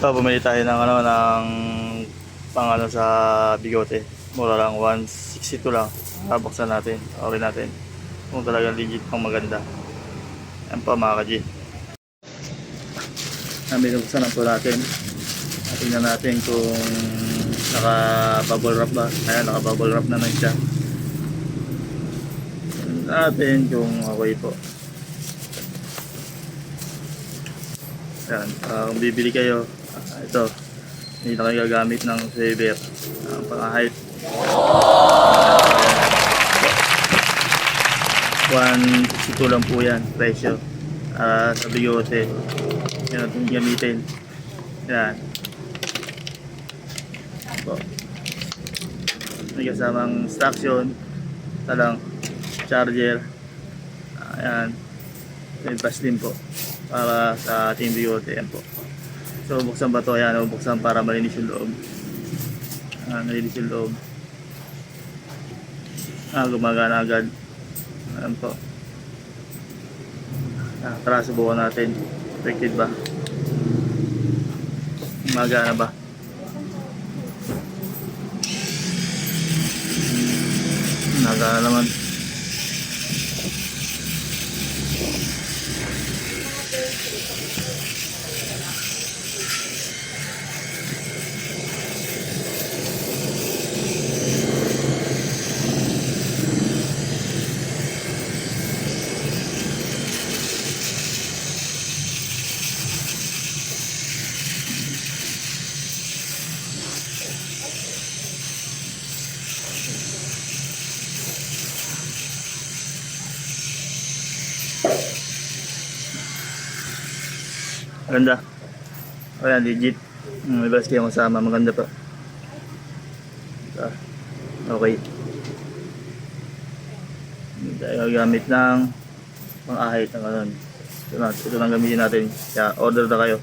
So, bumili tayo ng pang sa bigote. Mura lang, 162 lang. Buksan natin, okay natin. Kung talagang legit pang maganda. Yan po mga ka-G. Binubuksan na po natin. Tingnan natin kung naka-bubble wrap ba. Ayan, naka-bubble wrap naman siya. Tingnan natin kung okay po. Ayan, kung bibili kayo, ito, hindi na kayo gagamit ng saver. Pang-height. 162 lang po yan, presyo. Sa bigote. Yan natin gamitin. Yan. So, may kasamang instruction. Talang charger. Ayan. May pass din po. Para sa ating bigote. Yan po. So, buksan ba ito? Ayan. Buksan para malinis yung loob. Malinis yung loob. Gumagana agad. Ayan po. Tara, subukan natin. Effective ba? Gumagana ba? Gumagana naman. Maganda. Ayan, legit. May basket yung kasama. Maganda pa. Okay. Hindi tayo gamit ng pang-ahit ng ano. Ito lang gamitin natin. Kaya order na kayo.